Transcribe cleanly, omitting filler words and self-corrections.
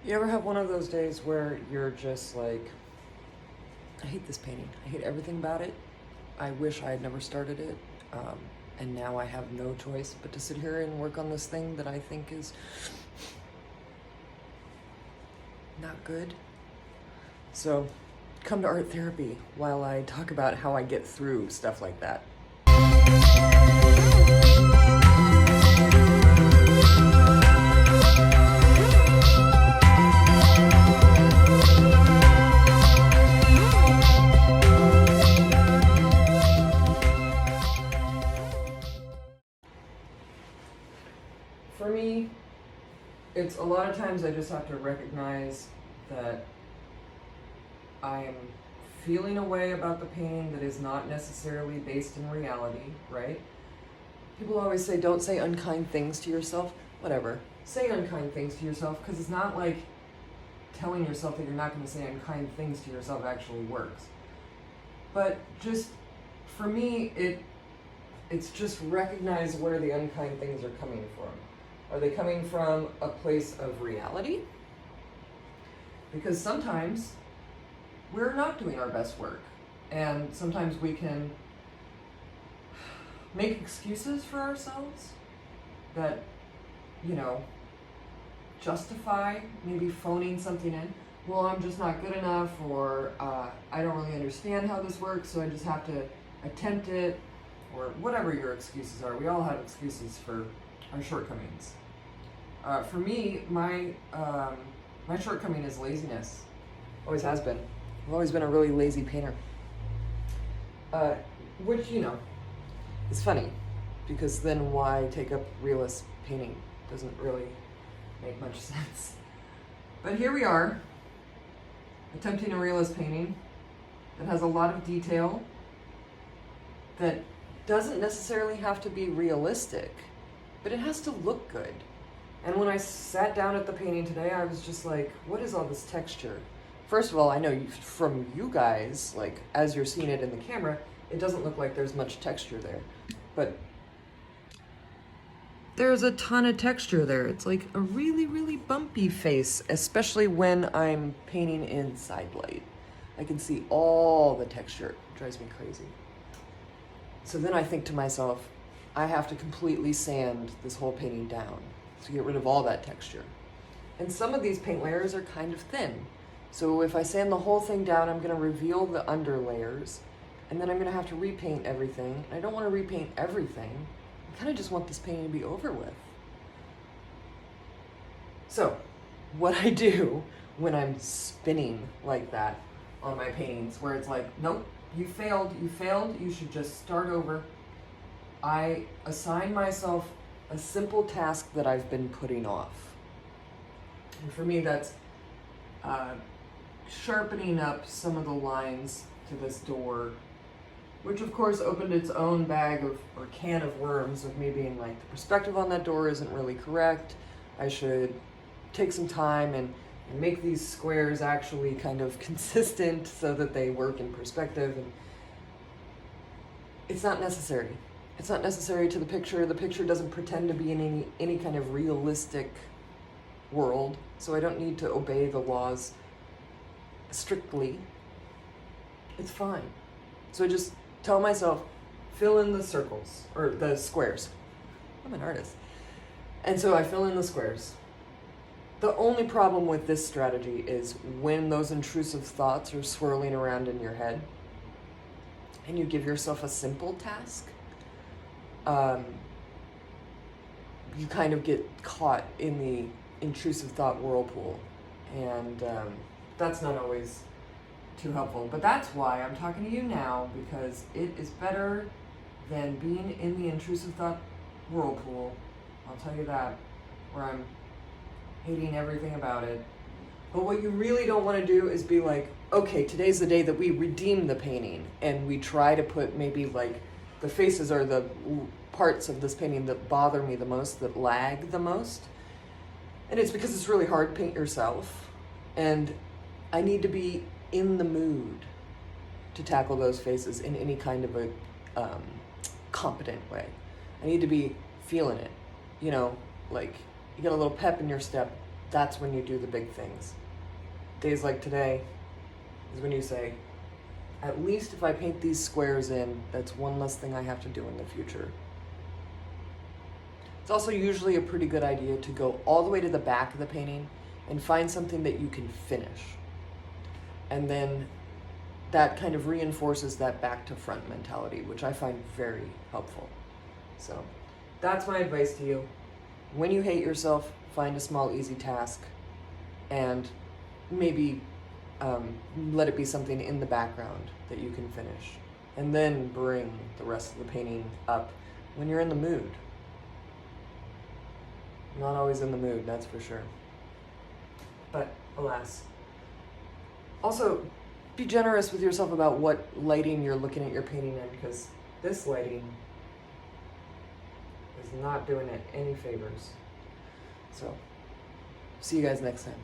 You ever have one of those days where you're just like, I hate this painting. I hate everything about it. I wish I had never started it. And now I have no choice but to sit here and work on this thing that I think is not good. So come to art therapy while I talk about how I get through stuff like that. For me, it's a lot of times I just have to recognize that I am feeling a way about the painting that is not necessarily based in reality, right? People always say, don't say unkind things to yourself. Whatever. Say unkind things to yourself, because it's not like telling yourself that you're not going to say unkind things to yourself actually works. But just, for me, it's just recognize where the unkind things are coming from. Are they coming from a place of reality? Because sometimes we're not doing our best work. And sometimes we can make excuses for ourselves that, justify maybe phoning something in. Well, I'm just not good enough, or I don't really understand how this works, so I just have to attempt it, or whatever your excuses are. We all have excuses for our shortcomings. For me, my shortcoming is laziness. Always has been. I've always been a really lazy painter. Which, is funny, because then why take up realist painting? Doesn't really make much sense. But here we are, attempting a realist painting that has a lot of detail, that doesn't necessarily have to be realistic, but it has to look good. And when I sat down at the painting today, I was just like, what is all this texture? First of all, I know from you guys, like as you're seeing it in the camera, it doesn't look like there's much texture there, but there's a ton of texture there. It's like a really, really bumpy face, especially when I'm painting in side light. I can see all the texture. It drives me crazy. So then I think to myself, I have to completely sand this whole painting down to get rid of all that texture. And some of these paint layers are kind of thin. So if I sand the whole thing down, I'm gonna reveal the under layers, and then I'm gonna have to repaint everything. And I don't wanna repaint everything. I kind of just want this painting to be over with. So, what I do when I'm spinning like that on my paintings, where it's like, nope, you failed, you should just start over. I assign myself a simple task that I've been putting off. And for me, that's sharpening up some of the lines to this door, which of course opened its own bag of, or can of worms, of me being like, the perspective on that door isn't really correct. I should take some time and make these squares actually kind of consistent so that they work in perspective. And it's not necessary. It's not necessary to the picture. The picture doesn't pretend to be in any kind of realistic world, so I don't need to obey the laws strictly. It's fine. So I just tell myself, fill in the circles, or the squares. I'm an artist. And so I fill in the squares. The only problem with this strategy is when those intrusive thoughts are swirling around in your head, and you give yourself a simple task, you kind of get caught in the intrusive thought whirlpool. And that's not always too helpful. But that's why I'm talking to you now, because it is better than being in the intrusive thought whirlpool. I'll tell you that, where I'm hating everything about it. But what you really don't want to do is be like, okay, today's the day that we redeem the painting, and we try to put maybe like, the faces are the parts of this painting that bother me the most, that lag the most. And it's because it's really hard to paint yourself. And I need to be in the mood to tackle those faces in any kind of a competent way. I need to be feeling it. Like you get a little pep in your step that's when you do the big things. Days like today is when you say, at least if I paint these squares in, that's one less thing I have to do in the future. It's also usually a pretty good idea to go all the way to the back of the painting and find something that you can finish. And then that kind of reinforces that back to front mentality, which I find very helpful. So that's my advice to you. When you hate yourself, find a small, easy task and maybe let it be something in the background that you can finish. And then bring the rest of the painting up when you're in the mood. Not always in the mood, that's for sure. But alas. Also, be generous with yourself about what lighting you're looking at your painting in, because this lighting is not doing it any favors. So, see you guys next time.